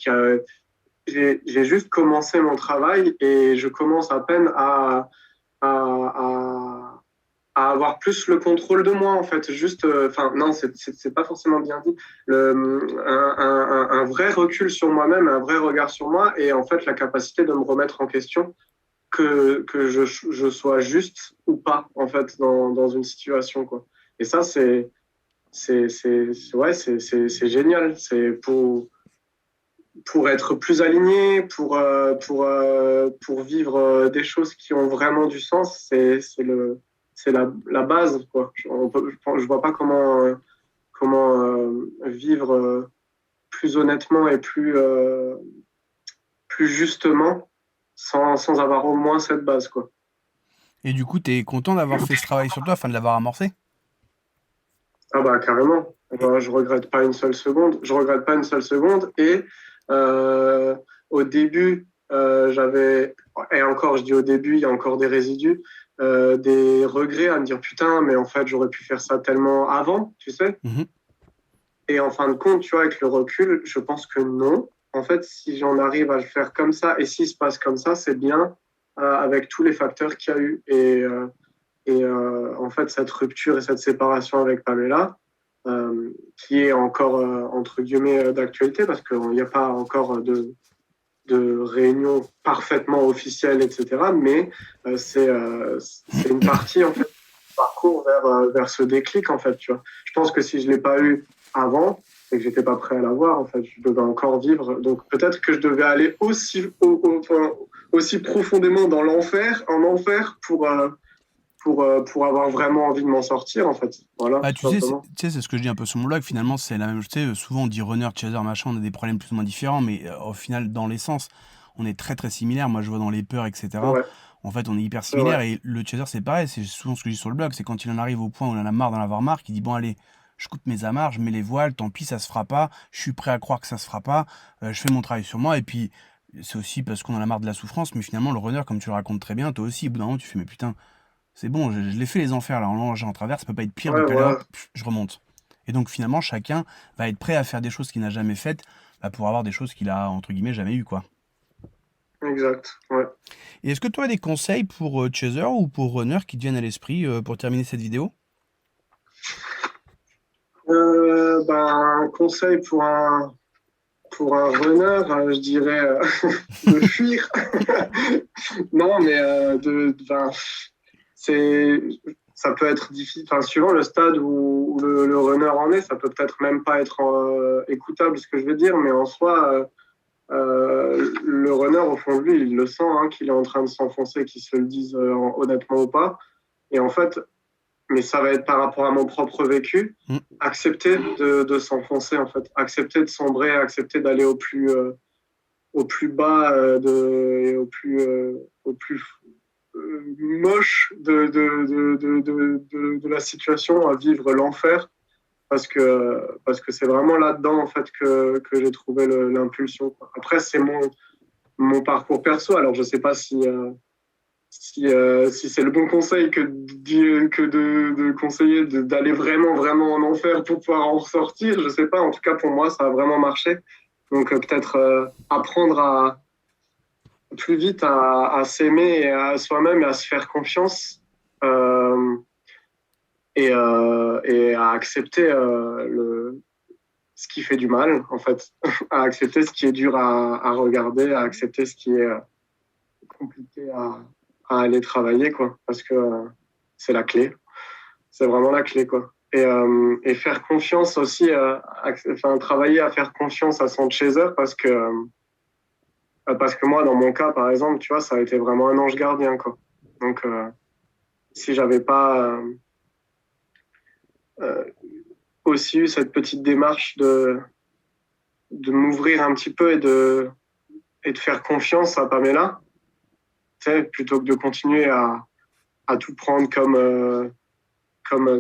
j'ai juste commencé mon travail et je commence à peine à, à avoir plus le contrôle de moi, en fait. Juste, enfin, non, c'est pas forcément bien dit. Un vrai recul sur moi-même, un vrai regard sur moi, et en fait, la capacité de me remettre en question, que je sois juste ou pas, en fait, dans une situation, quoi. Et ça, ouais, c'est génial. C'est pour être plus aligné, pour vivre des choses qui ont vraiment du sens, c'est la base, quoi. Je vois pas comment vivre plus honnêtement et plus justement sans avoir au moins cette base, quoi. Et du coup, t'es content d'avoir fait ce travail sur toi, enfin de l'avoir amorcé? Ah bah carrément. Et- Je regrette pas une seule seconde. Je regrette pas une seule seconde. Et euh, au début, et encore, je dis au début, il y a encore des résidus, des regrets à me dire putain, mais en fait, j'aurais pu faire ça tellement avant, tu sais. Mhm. Et en fin de compte, tu vois, avec le recul, je pense que non. En fait, si j'en arrive à le faire comme ça et s'il se passe comme ça, c'est bien avec tous les facteurs qu'il y a eu. Et en fait, cette rupture et cette séparation avec Pamela, qui est encore, entre guillemets, d'actualité, parce qu'il n'y a pas encore de réunion parfaitement officielle, etc. Mais c'est une partie, en fait, du parcours vers ce déclic, en fait, tu vois. Je pense que si je ne l'ai pas eu avant, et que j'étais pas prêt à l'avoir, en fait, je devais encore vivre. Donc peut-être que je devais aller enfin, aussi profondément dans l'enfer, en enfer, pour avoir vraiment envie de m'en sortir, en fait. Voilà, Bah, tout tu sais, simplement. c'est ce que je dis un peu sur mon blog. Finalement, c'est la même chose. Tu sais, souvent on dit runner, chaser, machin, on a des problèmes plus ou moins différents, mais au final, dans l'essence, on est très très similaires. Moi, je vois dans les peurs, etc. Ouais, En fait, on est hyper c'est vrai. similaires. Et le chaser, c'est pareil. C'est souvent ce que je dis sur le blog. C'est quand il en arrive au point où il en a marre d'en avoir marre, qu'il dit bon, allez, je coupe mes amarres, je mets les voiles, tant pis, ça se fera pas. Je suis prêt à croire que ça se fera pas. Je fais mon travail sur moi. Et puis, c'est aussi parce qu'on en a marre de la souffrance. Mais finalement, le runner, comme tu le racontes très bien, toi aussi, au bout d'un moment, tu fais mais putain. C'est bon, je l'ai fait les enfers là, en travers, ça peut pas être pire, Ouais, donc allez hop, voilà. je remonte. Et donc finalement, chacun va être prêt à faire des choses qu'il n'a jamais faites bah, pour avoir des choses qu'il a, entre guillemets, jamais eues, quoi. Exact. Ouais. Et est-ce que tu as des conseils pour chaser ou pour runner qui te viennent à l'esprit pour terminer cette vidéo? Ben, un conseil pour un runner, je dirais de fuir. Non, mais ben, c'est, ça peut être difficile. Enfin, suivant le stade où le runner en est, ça peut peut-être même pas être écoutable, ce que je veux dire, mais en soi, le runner, au fond de lui, il le sent, hein, qu'il est en train de s'enfoncer, qu'il se le dise honnêtement ou pas. Et en fait, mais ça va être par rapport à mon propre vécu, Hmm. accepter de s'enfoncer, en fait, accepter de sombrer, accepter d'aller au plus bas et au plus moche de la situation, à vivre l'enfer, parce que c'est vraiment là-dedans, en fait, que j'ai trouvé l'impulsion, quoi. Après, c'est mon parcours perso, alors je sais pas si c'est le bon conseil que de conseiller d'aller vraiment, vraiment en enfer pour pouvoir en ressortir. Je sais pas. En tout cas, pour moi, ça a vraiment marché. Donc, peut-être apprendre plus vite à s'aimer et à soi-même et à se faire confiance euh, et à accepter ce qui fait du mal, en fait, à accepter ce qui est dur à regarder, à accepter ce qui est compliqué à aller travailler, quoi, parce que c'est la clé. C'est vraiment la clé, quoi. Et faire confiance aussi, enfin, travailler à faire confiance à son chaser parce que moi, dans mon cas, par exemple, tu vois, ça a été vraiment un ange gardien, quoi. Donc, si j'avais pas euh, aussi eu cette petite démarche de m'ouvrir un petit peu et de faire confiance à Pamela, tu sais, plutôt que de continuer à tout prendre comme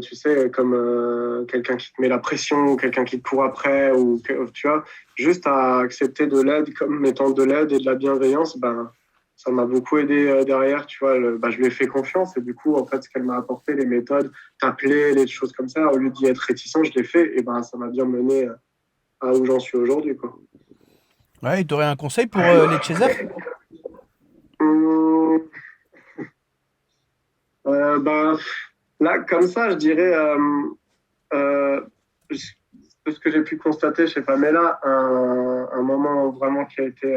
tu sais, comme quelqu'un qui te met la pression ou quelqu'un qui te court après, ou tu vois, juste à accepter de l'aide comme étant de l'aide et de la bienveillance, ben, ça m'a beaucoup aidé derrière, tu vois, ben, je lui ai fait confiance et du coup, en fait, ce qu'elle m'a apporté, les méthodes, t'appeler, les choses comme ça, au lieu d'y être réticent, je l'ai fait et ben, ça m'a bien mené à où j'en suis aujourd'hui, quoi. Ouais, et tu aurais un conseil pour les chasers? Hum, ben, là, comme ça, je dirais, euh, de ce que j'ai pu constater chez Pamela, un moment vraiment qui a été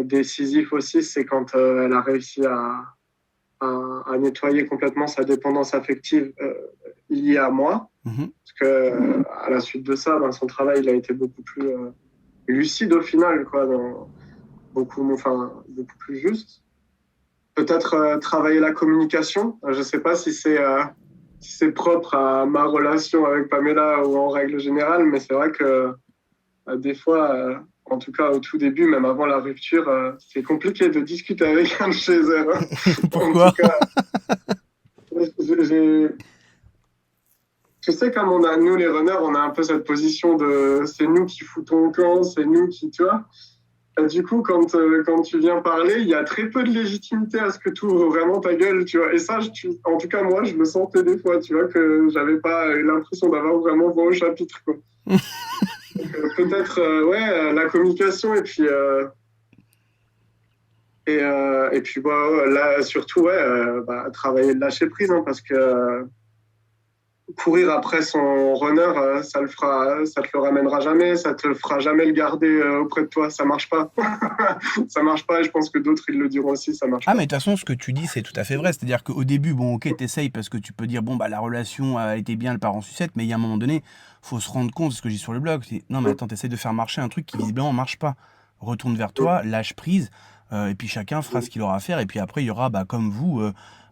décisif aussi, c'est quand elle a réussi à nettoyer complètement sa dépendance affective liée à moi. Mhm. Parce que à la suite de ça, ben, son travail il a été beaucoup plus lucide au final, quoi, beaucoup plus juste. Peut-être travailler la communication. Je ne sais pas si c'est propre à ma relation avec Pamela ou en règle générale, mais c'est vrai que des fois, en tout cas au tout début, même avant la rupture, c'est compliqué de discuter avec un de chez eux, hein. En tout Pourquoi? cas, j'ai tu sais, comme nous les runners, on a un peu cette position de c'est nous qui foutons le camp, c'est nous qui, tu vois. Du coup, quand tu viens parler, il y a très peu de légitimité à ce que tu ouvres vraiment ta gueule, tu vois. Et ça, en tout cas, moi, je le sentais des fois, tu vois, que j'avais pas l'impression d'avoir vraiment voix au chapitre, quoi. Donc, peut-être, ouais, la communication et puis, bah, là, surtout, ouais, bah, travailler le lâcher prise, hein, parce que courir après son runner, ça te le ramènera jamais, ça te le fera jamais le garder auprès de toi, ça marche pas. Ça marche pas et je pense que d'autres ils le diront aussi, ça marche Ah, mais pas. de toute façon, ce que tu dis, c'est tout à fait vrai. C'est-à-dire qu'au début, bon, ok, t'essayes parce que tu peux dire, bon, bah, la relation a été bien, le parent sucette, mais il y a un moment donné, faut se rendre compte, c'est ce que j'ai sur le blog, c'est, non, mais Mm, attends, t'essayes de faire marcher un truc qui visiblement marche pas. Retourne vers mm, toi, lâche prise, et puis chacun fera ce mm. qu'il aura à faire, et puis après, il y aura, bah, comme vous,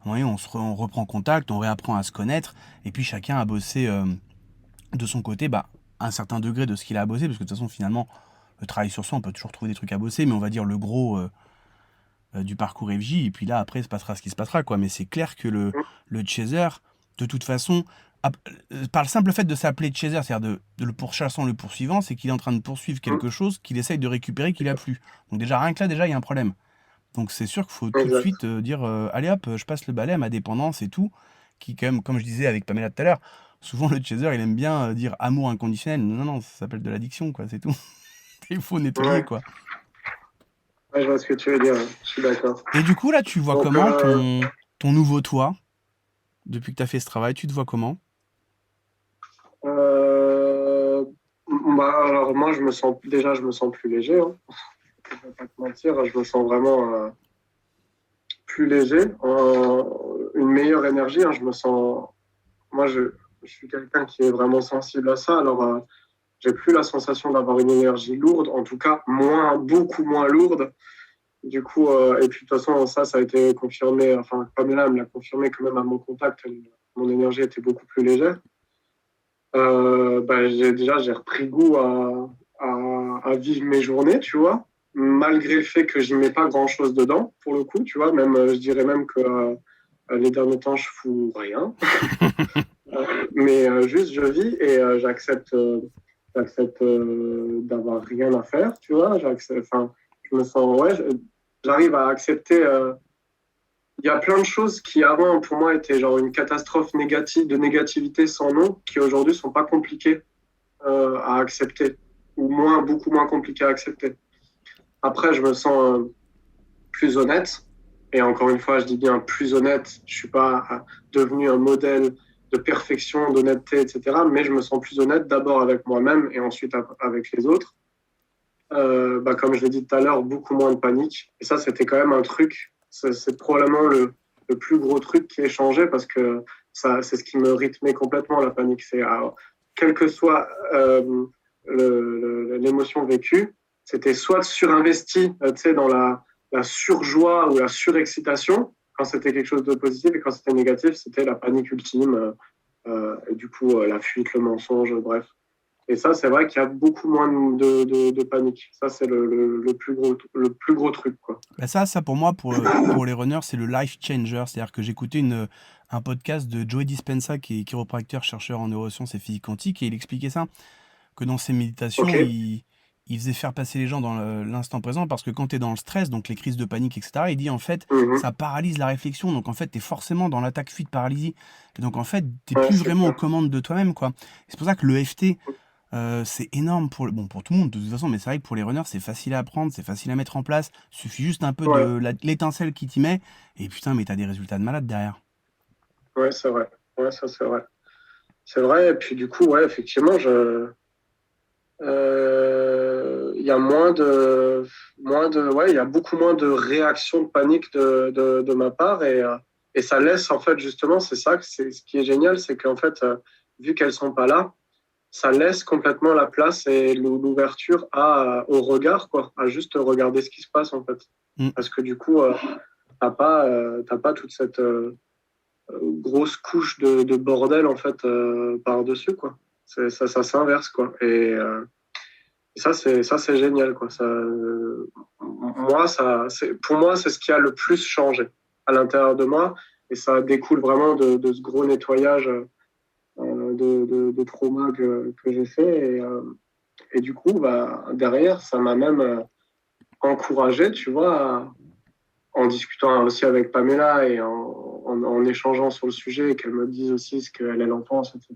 on reprend contact, on réapprend à se connaître, et puis chacun a bossé de son côté, bah, un certain degré de ce qu'il a à bosser, parce que de toute façon, finalement, le travail sur soi, on peut toujours trouver des trucs à bosser, mais on va dire le gros, du parcours FJ, et puis là, après, il se passera ce qui se passera, quoi. Mais c'est clair que le chaser, de toute façon, par le simple fait de s'appeler chaser, c'est-à-dire de le pourchassant, le poursuivant, c'est qu'il est en train de poursuivre Mm. quelque chose qu'il essaye de récupérer qu'il a plus. Donc déjà, rien que là, déjà, il y a un problème. Donc c'est sûr qu'il faut tout de Exact. suite dire, allez hop, je passe le balai à ma dépendance et tout, qui quand même, comme je disais avec Pamela tout à l'heure, souvent le chaser, il aime bien dire amour inconditionnel. Non, non, ça s'appelle de l'addiction, quoi, c'est tout. Il faut nettoyer, Ouais. quoi. Ouais, je vois ce que tu veux dire, ouais. Je suis d'accord. Et du coup, là, tu vois Donc, comment ton nouveau toi? Depuis que tu as fait ce travail, tu te vois comment? euh, bah, alors moi, je me sens plus léger, hein. Je vais pas te mentir, je me sens vraiment plus léger, une meilleure énergie, hein. Moi, je suis quelqu'un qui est vraiment sensible à ça. Alors, j'ai plus la sensation d'avoir une énergie lourde, en tout cas beaucoup moins lourde. Du coup, et puis de toute façon, ça a été confirmé, enfin, Pamela me l'a confirmé quand même à mon contact, mon énergie était beaucoup plus légère. Bah, j'ai repris goût à vivre mes journées, tu vois, malgré le fait que je mets pas grand-chose dedans, pour le coup, tu vois, même, je dirais même que les derniers temps, je fous rien. Mais juste, je vis et j'accepte d'avoir rien à faire, tu vois. Enfin, je me sens, ouais, j'arrive à accepter. Il y a plein de choses qui avant, pour moi, étaient genre une catastrophe négative, de négativité sans nom, qui aujourd'hui sont pas compliquées à accepter, ou beaucoup moins compliquées à accepter. Après, je me sens plus honnête. Et encore une fois, je dis bien plus honnête. Je suis pas devenu un modèle de perfection, d'honnêteté, etc. Mais je me sens plus honnête d'abord avec moi-même et ensuite avec les autres. Bah, comme je l'ai dit tout à l'heure, beaucoup moins de panique. Et ça, c'était quand même un truc. C'est probablement le plus gros truc qui est changé parce que ça, c'est ce qui me rythmait complètement la panique. C'est quelle que soit l'émotion vécue, c'était soit surinvesti, tu sais, dans la surjoie ou la surexcitation quand c'était quelque chose de positif et quand c'était négatif, c'était la panique ultime. Et du coup, la fuite, le mensonge, bref. Et ça, c'est vrai qu'il y a beaucoup moins de panique. Ça, c'est le plus gros truc, quoi. Bah ça pour moi, pour les runners, c'est le life changer. C'est-à-dire que j'écoutais un podcast de Joey Dispenza, qui est chiropracteur, chercheur en neurosciences et physique quantique, et il expliquait ça, que dans ses Ok. méditations, il faisait faire passer les gens dans l'instant présent, parce que quand tu es dans le stress, donc les crises de panique, etc., il dit en fait, Mhm. ça paralyse la réflexion, donc en fait, tu es forcément dans l'attaque fuite paralysie. Et donc en fait, t'es Ouais, plus c'est vraiment aux clair. commandes de toi-même, quoi. C'est pour ça que le FT, c'est énorme bon, pour tout le monde de toute façon, mais c'est vrai que pour les runners, c'est facile à apprendre, c'est facile à mettre en place. Il suffit juste un peu Ouais, de l'étincelle qui t'y met, et putain, mais t'as des résultats de malade derrière. ouais, c'est vrai. Ouais, ça, c'est vrai. C'est vrai. Et puis, du coup, ouais, effectivement, il y a ouais, il y a beaucoup moins de réactions de panique de ma part et ça laisse, en fait, justement, c'est ça, c'est ce qui est génial, c'est qu'en fait, vu qu'elles sont pas là, ça laisse complètement la place et l'ouverture au regard, quoi, à juste regarder ce qui se passe, en fait. Mm. Parce que du coup, t'as pas toute cette grosse couche de bordel, en fait, par-dessus, quoi. Ça s'inverse, quoi. Et ça, c'est génial, quoi. Pour moi, c'est ce qui a le plus changé à l'intérieur de moi. Et ça découle vraiment de ce gros nettoyage de trauma que j'ai fait. Et du coup, bah, derrière, ça m'a même encouragé, tu vois, en discutant aussi avec Pamela et en échangeant sur le sujet et qu'elle me dise aussi ce qu'elle en pense, etc.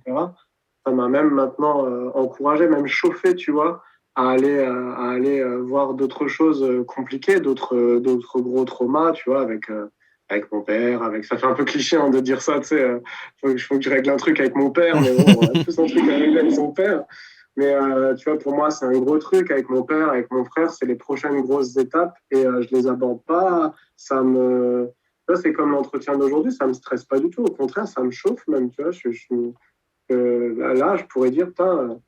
Ça m'a même maintenant encouragé, même chauffé, tu vois, à aller voir d'autres choses compliquées, d'autres gros traumas, tu vois, avec mon père, ça fait un peu cliché hein, de dire ça, tu sais, faut que je règle un truc avec mon père, mais bon, on a tous un truc à régler avec son père. Mais tu vois, pour moi, c'est un gros truc avec mon père, avec mon frère, c'est les prochaines grosses étapes et je les aborde pas. Ça, c'est comme l'entretien d'aujourd'hui, ça me stresse pas du tout. Au contraire, ça me chauffe même, tu vois. Là, je pourrais dire, putain,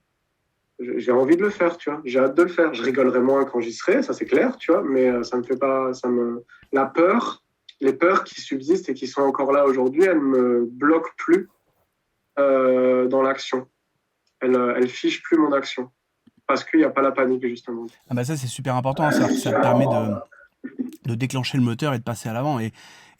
j'ai envie de le faire, tu vois. J'ai hâte de le faire. Je rigolerai moins quand j'y serai, ça c'est clair, tu vois. Mais ça me fait pas, la peur, les peurs qui subsistent et qui sont encore là aujourd'hui, elles me bloquent plus dans l'action. Elles fichent plus mon action parce qu'il n'y a pas la panique justement. Ah bah ça c'est super important, hein, c'est-à-dire que ça te permet de déclencher le moteur et de passer à l'avant. Et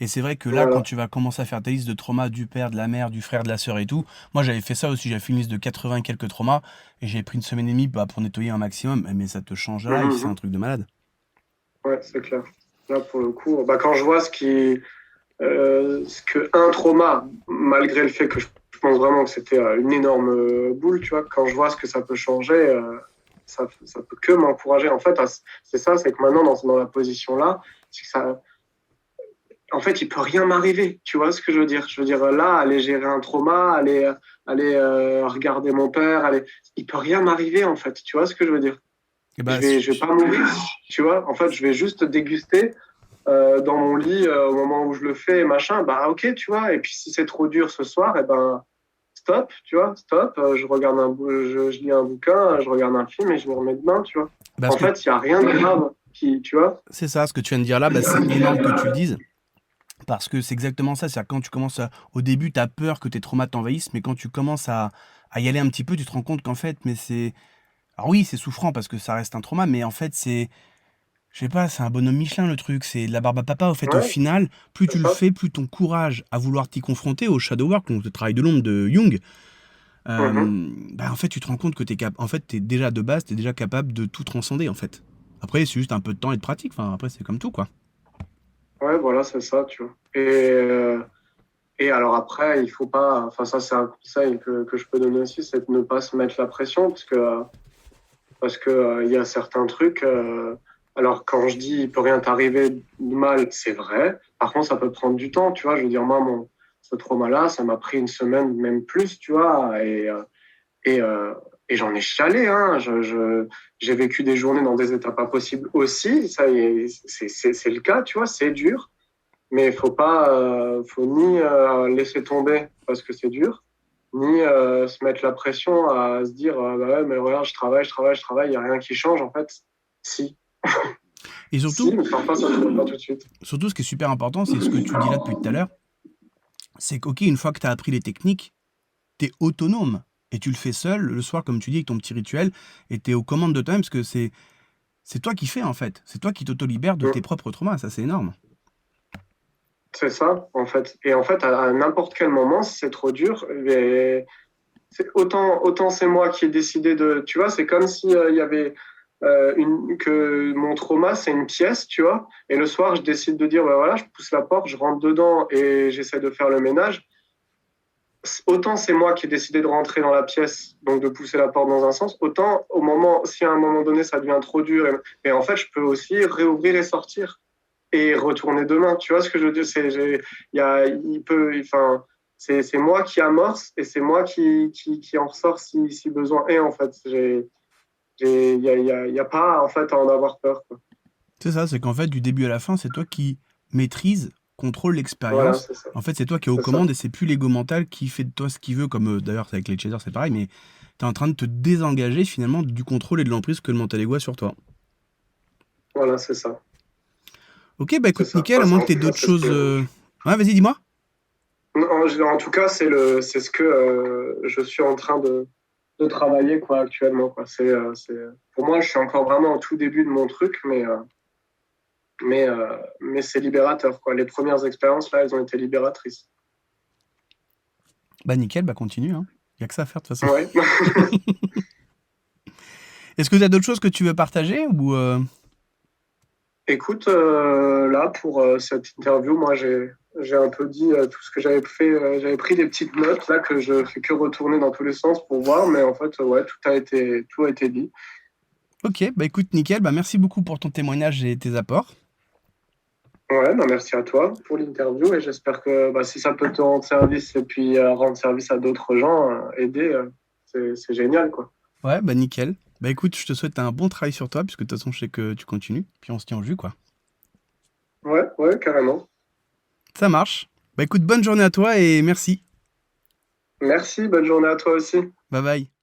c'est vrai que là, quand Voilà. tu vas commencer à faire ta liste de traumas du père, de la mère, du frère, de la sœur et tout, moi j'avais fait ça aussi, j'avais fait une liste de 80 et quelques traumas, et j'ai pris une semaine et demie bah, pour nettoyer un maximum, mais ça te change la life, c'est un Mhm. truc de malade. Ouais, c'est clair. Là, pour le coup, bah, quand je vois ce que un trauma, malgré le fait que je pense vraiment que c'était une énorme boule, tu vois, quand je vois ce que ça peut changer, ça peut que m'encourager. En fait, c'est ça, c'est que maintenant, dans la position-là, c'est que ça, en fait, il peut rien m'arriver. Tu vois ce que je veux dire? Je veux dire, là, aller gérer un trauma, aller regarder mon père, il peut rien m'arriver, en fait. Tu vois ce que je veux dire? Et bah, Je vais pas mourir, tu vois? En fait, je vais juste déguster dans mon lit au moment où je le fais, machin, bah ok, tu vois. Et puis si c'est trop dur ce soir, et ben stop, tu vois, stop. Je lis un bouquin, je regarde un film et je me remets demain, tu vois. parce En que fait, il y a rien de grave qui, tu vois. c'est ça, ce que tu viens de dire là, bah, c'est énorme que tu le dises. Parce que c'est exactement ça, c'est-à-dire quand tu commences au début, tu as peur que tes traumas t'envahissent, mais quand tu commences à y aller un petit peu, tu te rends compte qu'en fait, mais c'est... Alors oui, c'est souffrant parce que ça reste un trauma, mais en fait, c'est... Je sais pas, c'est un bonhomme Michelin le truc, c'est de la barbe à papa. Au fait, au Ouais, final, plus c'est tu le ça. fais, plus ton courage à vouloir t'y confronter au shadow work, donc le travail de l'ombre de Jung, Mhm. bah en fait, tu te rends compte que en fait, t'es déjà de base, t'es déjà capable de tout transcender en fait. Après, c'est juste un peu de temps et de pratique. Enfin, après, c'est comme tout quoi. Ouais, voilà, c'est ça, tu vois. Et alors après, il faut pas, enfin ça c'est un conseil que je peux donner aussi, c'est de ne pas se mettre la pression parce que il y a certains trucs. Alors quand je dis il peut rien t'arriver de mal, c'est vrai. Par contre, ça peut prendre du temps, tu vois. Je veux dire moi, ce trauma-là, ça m'a pris une semaine, même plus, tu vois. Et, euh, et j'en ai chialé, hein. J'ai vécu des journées dans des états pas possibles aussi. Ça, c'est le cas, tu vois. C'est dur, mais faut ni laisser tomber parce que c'est dur, ni se mettre la pression à se dire bah ouais, mais regarde, je travaille, il n'y a rien qui change. En fait, si, Et si, surtout, mais parfois ça ne se fait pas tout de suite. surtout, ce qui est super important, c'est ce que tu dis là depuis tout à l'heure, c'est qu'ok, une fois que tu as appris les techniques, t'es autonome. Et tu le fais seul, le soir, comme tu dis, avec ton petit rituel, et t'es aux commandes de toi-même, parce que c'est toi qui fais, en fait. C'est toi qui t'auto-libères de tes Mm. propres traumas, ça c'est énorme. C'est ça, en fait. Et en fait, à n'importe quel moment, si c'est trop dur, autant c'est moi qui ai décidé de. Tu vois, c'est comme si il y avait que mon trauma, c'est une pièce, tu vois. Et le soir, je décide de dire, bah voilà, je pousse la porte, je rentre dedans et j'essaie de faire le ménage. Autant c'est moi qui ai décidé de rentrer dans la pièce, donc de pousser la porte dans un sens, autant si à un moment donné ça devient trop dur, et en fait, je peux aussi réouvrir et sortir et retourner demain. Tu vois ce que je veux dire? Enfin, c'est moi qui amorce et c'est moi qui en ressort si besoin est, en fait. Il y a pas, en fait, à en avoir peur, quoi. C'est ça, c'est qu'en fait, du début à la fin, c'est toi qui maîtrise, contrôle Voilà, l'expérience. c'est ça. En fait, c'est toi qui es aux C'est ça. commandes et c'est plus l'ego mental qui fait de toi ce qu'il veut, comme d'ailleurs avec les chasers, c'est pareil, mais tu es en train de te désengager finalement du contrôle et de l'emprise que le mental ego a sur toi. Voilà, c'est ça. Ok, bah C'est écoute, ça. nickel, Enfin, à moins en que tu aies tout cas, d'autres c'est ce choses. que. Ouais, vas-y, dis-moi. En tout cas, c'est ce que je suis en train de travailler quoi, actuellement. Quoi. Pour moi, je suis encore vraiment au tout début de mon truc, mais c'est libérateur. Quoi. Les premières expériences, là, elles ont été libératrices. Bah nickel, bah continue, hein. Y a que ça à faire de toute façon. Ouais. Est-ce que tu as d'autres choses que tu veux partager ou Écoute, là, pour cette interview, moi, j'ai un peu dit tout ce que j'avais fait. J'avais pris des petites notes là que je fais que retourner dans tous les sens pour voir, mais en fait, ouais, tout a été dit. Ok, bah écoute, nickel, bah merci beaucoup pour ton témoignage et tes apports. Ouais, bah merci à toi pour l'interview et j'espère que bah, si ça peut te rendre service et puis rendre service à d'autres gens, aider, c'est génial, quoi. Ouais, bah nickel. Bah écoute, je te souhaite un bon travail sur toi, puisque de toute façon, je sais que tu continues. Puis on se tient au jus, quoi. Ouais, ouais, carrément. Ça marche. Bah écoute, bonne journée à toi et merci. Merci, bonne journée à toi aussi. Bye bye.